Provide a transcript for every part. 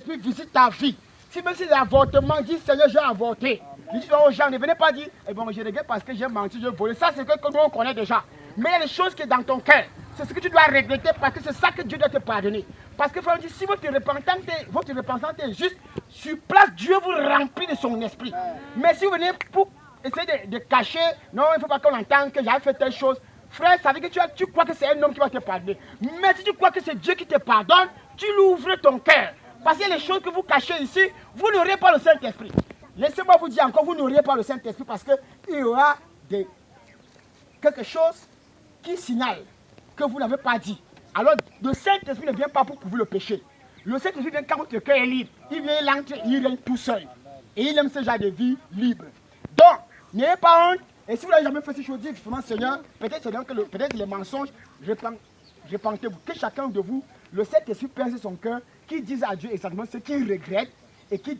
Saint-Esprit visite ta vie. Si même si l'avortement, dis Seigneur, j'ai avorté. Dis aux gens, ne venez pas dire, eh bon, je regrette parce que j'ai menti, j'ai volé. Ça, c'est ce que nous on connaît déjà. Mais il y a des choses qui sont dans ton cœur. C'est ce que tu dois regretter parce que c'est ça que Dieu doit te pardonner. Parce que frère, si votre repentance est juste, sur place, Dieu vous remplit de son esprit. Mais si vous venez pour essayer de cacher, non, il ne faut pas qu'on entende que j'avais fait telle chose. Frère, ça veut dire que tu crois que c'est un homme qui va te pardonner. Mais si tu crois que c'est Dieu qui te pardonne, tu lui ouvres ton cœur. Parce qu'il y a les choses que vous cachez ici, vous n'aurez pas le Saint-Esprit. Laissez-moi vous dire encore, vous n'aurez pas le Saint-Esprit parce qu'il y aura quelque chose qui signale que vous n'avez pas dit. Alors, le Saint-Esprit ne vient pas pour couvrir le péché. Le Saint-Esprit vient quand votre cœur est libre. Il vient, il entre, il règne tout seul. Et il aime ce genre de vie libre. Donc, n'ayez pas honte. Et si vous n'avez jamais fait ces choses, dites justement, Seigneur, peut-être les mensonges, repentez-vous. Que chacun de vous, le Saint-Esprit pince son cœur, qui dise à Dieu exactement ce qu'il regrette et qu'il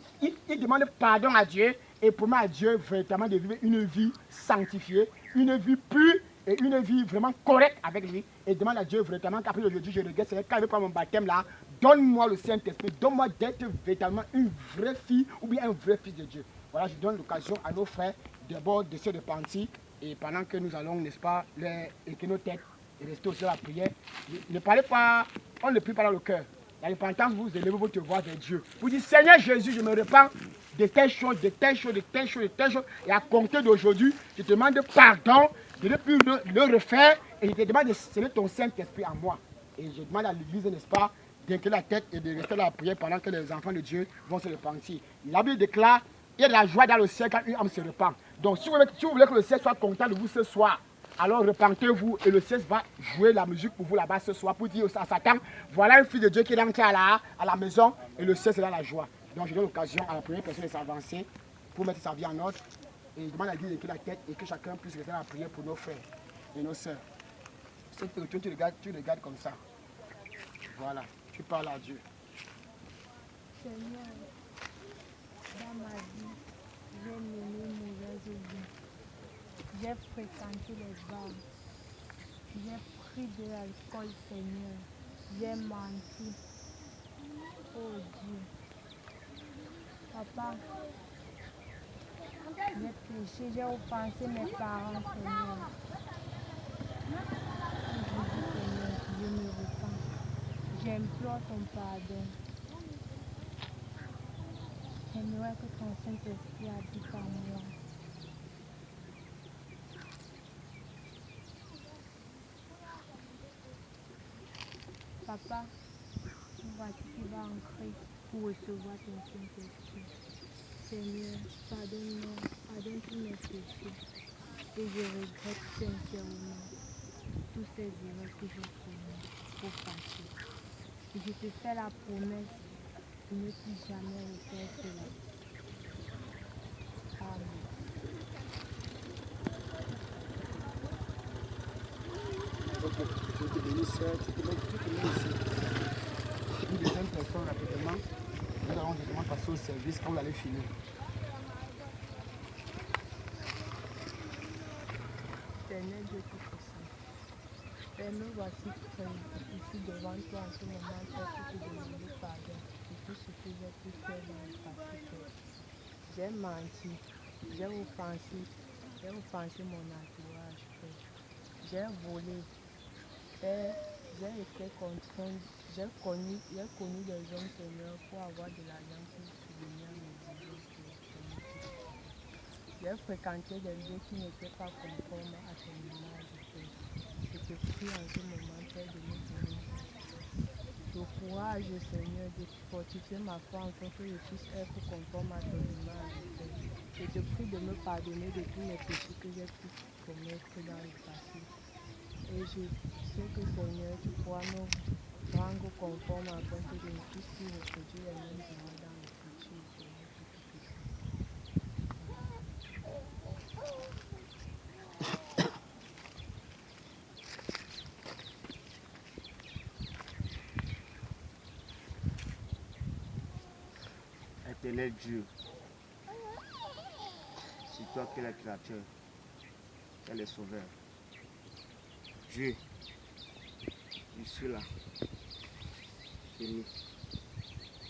demande pardon à Dieu et promet à Dieu véritablement de vivre une vie sanctifiée, une vie pure et une vie vraiment correcte avec lui et demande à Dieu véritablement qu'après aujourd'hui je regrette, c'est quand je vais prendre mon baptême là, donne-moi le Saint-Esprit, donne-moi d'être véritablement une vraie fille ou bien un vrai fils de Dieu. Voilà, je donne l'occasion à nos frères d'abord de se repentir et pendant que nous allons, n'est-ce pas, élever nos têtes et rester aussi à la prière, ne parlez pas, on ne prie pas dans le cœur. La repentance, vous élevez votre voix vers Dieu. Vous dites, Seigneur Jésus, je me repens de telles choses, de telles choses, de telles choses, de telles choses. Et à compter d'aujourd'hui, je te demande pardon de ne plus le refaire. Et je te demande de sceller ton Saint-Esprit en moi. Et je demande à l'Église, n'est-ce pas, d'incliner la tête et de rester dans la prière pendant que les enfants de Dieu vont se repentir. La Bible déclare, il y a de la joie dans le ciel quand une âme se repent. Donc si vous voulez que le ciel soit content de vous ce soir, alors repentez-vous et le ciel va jouer la musique pour vous là-bas ce soir pour dire à Satan, voilà un fils de Dieu qui est rentré à la maison et le ciel sera la joie. Donc je donne l'occasion à la première personne de s'avancer pour mettre sa vie en ordre et je demande à Dieu de la tête et que chacun puisse rester dans la prière pour nos frères et nos sœurs. Tu regardes comme ça. Voilà, tu parles à Dieu. Seigneur, dans ma vie, j'ai mené une mauvaise vie. J'ai fréquenté les bars. J'ai pris de l'alcool, Seigneur. J'ai menti. Oh Dieu. Papa, j'ai péché, j'ai offensé mes parents, Seigneur. Aujourd'hui, Seigneur, je me repens. J'implore ton pardon. J'aimerais que ton Saint-Esprit habite en moi. Papa, voici qui va entrer pour recevoir ton Saint-Esprit. Seigneur, pardonne-moi, pardonne tous mes péchés. Et je regrette sincèrement toutes ces erreurs que j'ai commises pour passer. Et je te fais la promesse de ne plus jamais refaire cela. Amen. Ok, je te bénisse, tu te mets ici. Une deuxième personne rapidement. Nous allons directement passer au service quand vous allez finir. Seigneur Dieu Tout-Puissant, Père, nous voici ici devant toi en ce moment, Père, pour te demander pardon de tout ce que j'ai pu faire dans le passé, Père. J'ai menti, j'ai offensé mon entourage, Père. J'ai volé, Père, j'ai été contrainte, j'ai connu des hommes, Seigneur, pour avoir de l'argent pour subvenir à mes besoins, Père. J'ai fréquenté des lieux qui n'étaient pas conformes à ton image, Père. Je te prie en ce moment, Père, de me donner le courage, Seigneur, de fortifier ma foi en sorte que je puisse être conforme à ton image, Père. Je te prie de me pardonner de tous les péchés que j'ai pu commettre dans le passé. Et je sais que, Seigneur, tu pourras me rendre conforme afin que je ne puisse plus reproduire les mêmes erreurs dans le futur, Seigneur. Éternel Dieu, c'est toi qui es le créateur, qui es le sauveur. Dieu, je suis là, fini.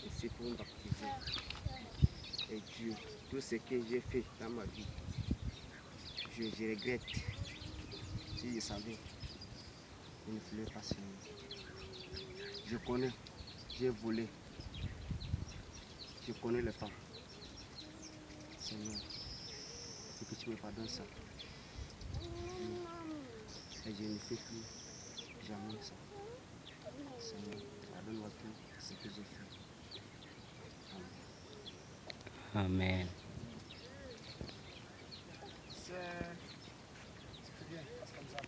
Et suis pour me baptiser. Et Dieu, tout ce que j'ai fait dans ma vie, je regrette. Si je savais, je ne ferais pas Seigneur. Je connais, j'ai volé. Je connais les femmes. Seigneur, c'est que tu me pardonnes ça. Et je ne fais plus jamais ça. Seigneur, pardonne-moi tout ce que j'ai fait. Amen. C'est bien, c'est comme ça.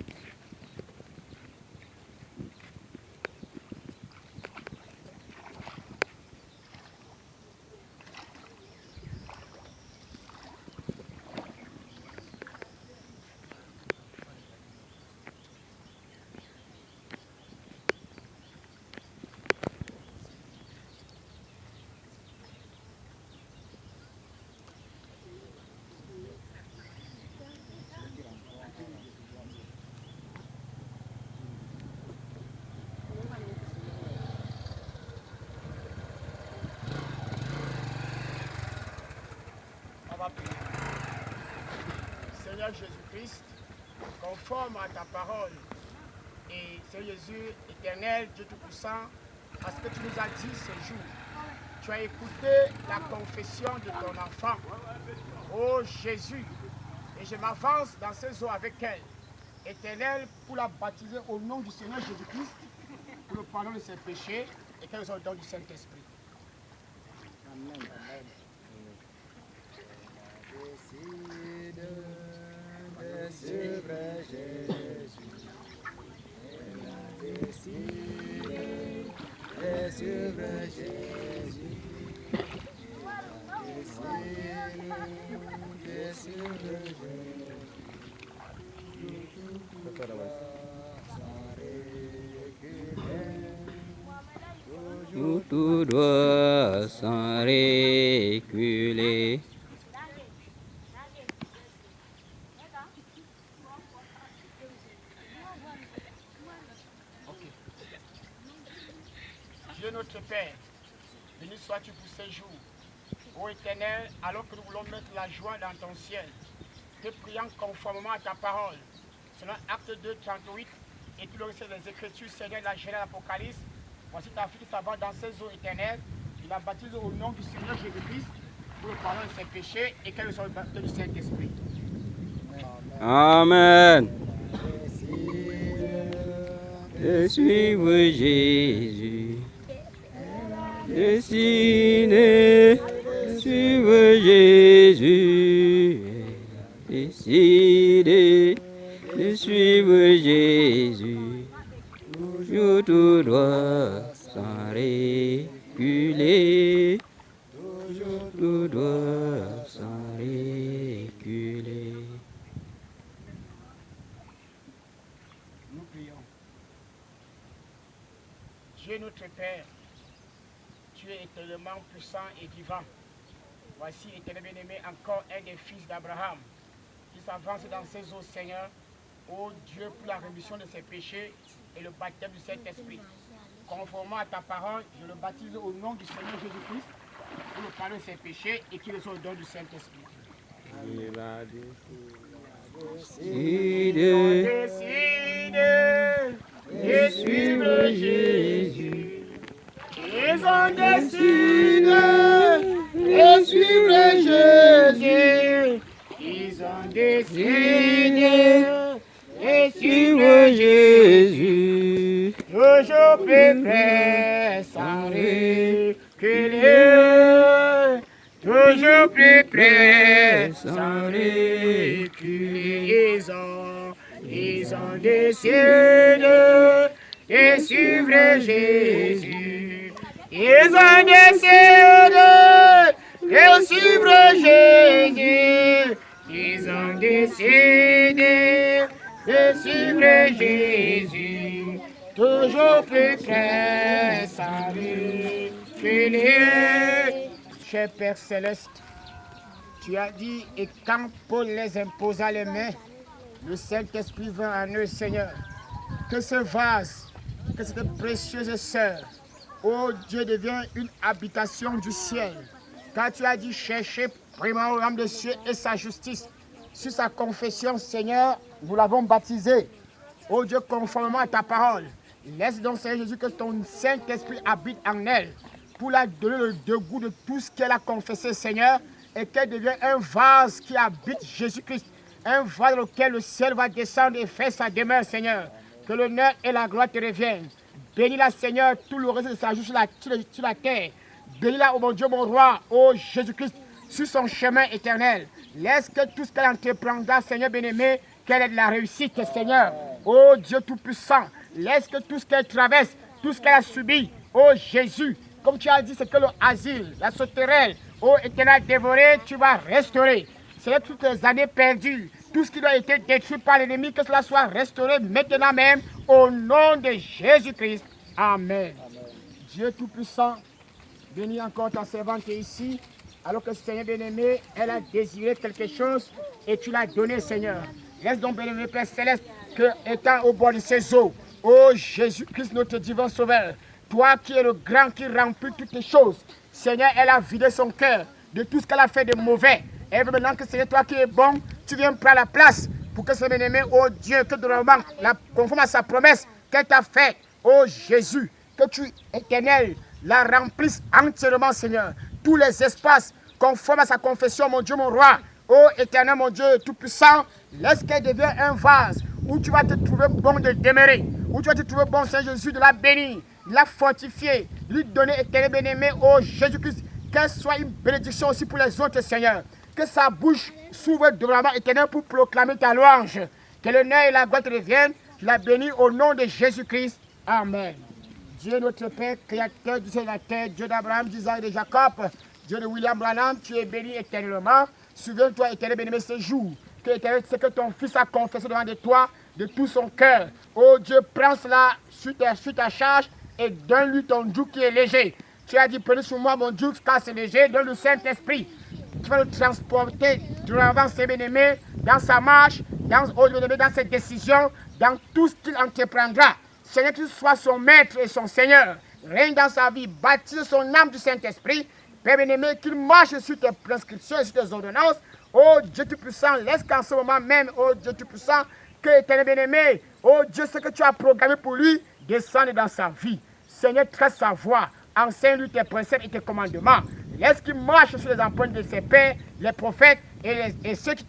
Seigneur Jésus-Christ, conforme à ta parole, et Seigneur Jésus, éternel, Dieu Tout-Puissant, à ce que tu nous as dit ce jour, tu as écouté la confession de ton enfant, ô Jésus, et je m'avance dans ces eaux avec elle, éternel, pour la baptiser au nom du Seigneur Jésus-Christ, pour le pardon de ses péchés, et qu'elle soit au don du Saint-Esprit. Amen. Amen. De suivre Jésus, elle a décidé de suivre Jésus, elle a décidé de suivre Jésus, Tout droit sans reculer. Dieu notre Père, béni sois-tu pour ces jours. Ô Éternel, alors que nous voulons mettre la joie dans ton ciel, te prions conformément à ta parole, selon Acte 2, 38, et tout le reste des Écritures, Seigneur, la Genèse, l'Apocalypse. Voici ta fille qui s'avance dans ces eaux éternelles. Il la baptise au nom du Seigneur Jésus-Christ pour le pardon de ses péchés et qu'elle soit le baptême du Saint-Esprit. Amen. De suivre Jésus. Décidé de suivre Jésus. Décidé de suivre Jésus. Toujours tout droit sans reculer. Toujours tout droit sans reculer. Nous prions. Dieu notre Père, tu es éternellement puissant et vivant. Voici, éternel bien-aimé, encore un des fils d'Abraham qui s'avance dans ses eaux, Seigneur. Ô Dieu, pour la rémission de ses péchés et le baptême du Saint-Esprit. Conformément à ta parole, je le baptise au nom du Seigneur Jésus-Christ pour le pardon de ses péchés et qu'il soit au don du Saint-Esprit. Décidé de suivre Jésus. Ils ont décidé de suivre Jésus. Ils ont décidé de suivre Jésus. Toujours plus près sans reculer. Toujours plus près sans reculer. Ils ont décidé de suivre Jésus. Ils ont décidé de suivre Jésus. Ils ont décidé de suivre Jésus. Toujours plus près sans reculer. Cher Père Céleste, tu as dit, et quand Paul les imposa les mains, le Saint-Esprit vint en eux, Seigneur. Que ce vase, que cette précieuse sœur oh Dieu, devient une habitation du ciel. Car tu as dit chercher premièrement le royaume des cieux et sa justice. Sur sa confession, Seigneur, nous l'avons baptisé. Oh Dieu, conformément à ta parole. Laisse donc, Seigneur Jésus, que ton Saint-Esprit habite en elle pour la donner le dégoût de tout ce qu'elle a confessé, Seigneur, et qu'elle devienne un vase qui habite Jésus-Christ. Un vase dans lequel le ciel va descendre et faire sa demeure, Seigneur. Que l'honneur et la gloire te reviennent. Bénis-la, Seigneur, tout le reste de sa joue sur la terre. Bénis-la, oh mon Dieu, mon roi, oh Jésus-Christ, sur son chemin éternel. Laisse que tout ce qu'elle entreprendra, Seigneur bien-aimé, qu'elle ait de la réussite, Seigneur. Oh Dieu Tout-Puissant, laisse que tout ce qu'elle traverse, tout ce qu'elle a subi, oh Jésus, comme tu as dit, c'est que le asile, la sauterelle, oh Éternel dévoré, tu vas restaurer. C'est toutes les années perdues, tout ce qui doit être détruit par l'ennemi, que cela soit restauré maintenant même, au nom de Jésus-Christ. Amen. Dieu Tout-Puissant, bénis encore ta servante ici, alors que Seigneur bien-aimé, elle a désiré quelque chose et tu l'as donné, Seigneur. Laisse donc, bien-aimé Père Céleste, que étant au bord de ces eaux, ô Jésus-Christ, notre divin Sauveur, toi qui es le grand, qui remplit toutes les choses, Seigneur, elle a vidé son cœur de tout ce qu'elle a fait de mauvais. Et maintenant que Seigneur, toi qui es bon, tu viens prendre la place pour que ce bien-aimé, ô Dieu, que vraiment, conforme à sa promesse qu'elle t'a faite, ô Jésus, que tu, éternel, la remplisses entièrement, Seigneur. Tous les espaces, conforme à sa confession, mon Dieu, mon roi, ô éternel, mon Dieu Tout-Puissant, laisse qu'elle devienne un vase où tu vas te trouver bon de demeurer, où tu vas te trouver bon, Seigneur Jésus, de la bénir, de la fortifier, de lui donner, éternel bien-aimé, ô Jésus-Christ, qu'elle soit une bénédiction aussi pour les autres, Seigneur. Que sa bouche s'ouvre devant éternel pour proclamer ta louange. Que l'honneur et la gloire te reviennent. Je la bénis au nom de Jésus-Christ. Amen. Dieu notre Père, Créateur du ciel et de la terre, Dieu d'Abraham, d'Isaac et de Jacob, Dieu de William Branham, tu es béni éternellement. Souviens-toi, éternel bien-aimé, ce jour, que éternel, c'est que ton fils a confessé devant de toi de tout son cœur. Oh Dieu, prends cela sur ta charge et donne-lui ton joug qui est léger. Tu as dit, prenez sur moi mon joug car c'est léger, donne le Saint-Esprit. Tu vas le transporter devant ses bien-aimés, dans sa marche, dans ses décisions, dans tout ce qu'il entreprendra. Seigneur, qu'il soit son maître et son Seigneur. Règne dans sa vie, baptise son âme du Saint-Esprit. Père bien-aimé, qu'il marche sur tes prescriptions et sur tes ordonnances. Oh Dieu Tout-Puissant, laisse qu'en ce moment même, oh Dieu Tout-Puissant, que éternel bien-aimé, oh Dieu, ce que tu as programmé pour lui, descende dans sa vie. Seigneur, trace sa voie, enseigne-lui tes préceptes et tes commandements. Laisse qu'il marche sur les empreintes de ses pères, les prophètes et ceux qui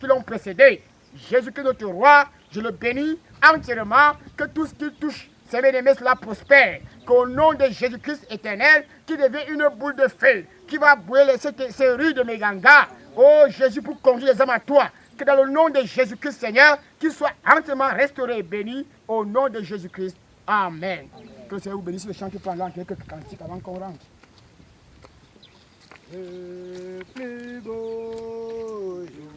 l'ont précédé. Jésus-Christ, notre roi, je le bénis entièrement, que tout ce qu'il touche, ses bien-aimés, cela prospère. Qu'au nom de Jésus-Christ éternel, qui devient une boule de feu, qui va brûler ces rues de Meganga. Oh Jésus, pour conduire les hommes à toi. Que dans le nom de Jésus-Christ, Seigneur, qu'il soit entièrement restauré et béni au nom de Jésus-Christ. Amen. Que le Seigneur vous bénisse le chant qui prend là, quelques cantiques avant qu'on rentre. Le plus beau jour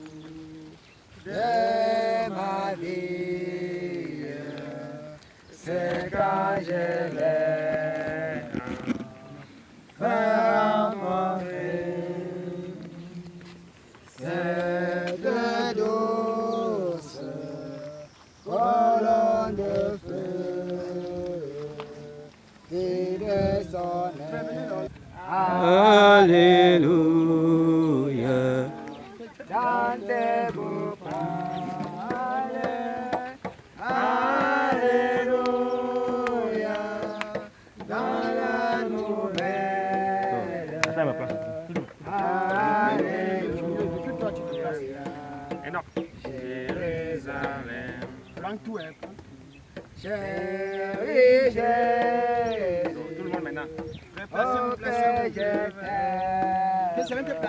de ma vie, c'est quand je l'ai rencontré. Cette douce colonne de feu qui descendait. Alléluia. Dans tes beaux paroles, alléluia. Dans la nouvelle, alléluia. Jérusalem. Prends tout, hein. Chéri Jésus, Tout le monde maintenant. oh que je t'aime.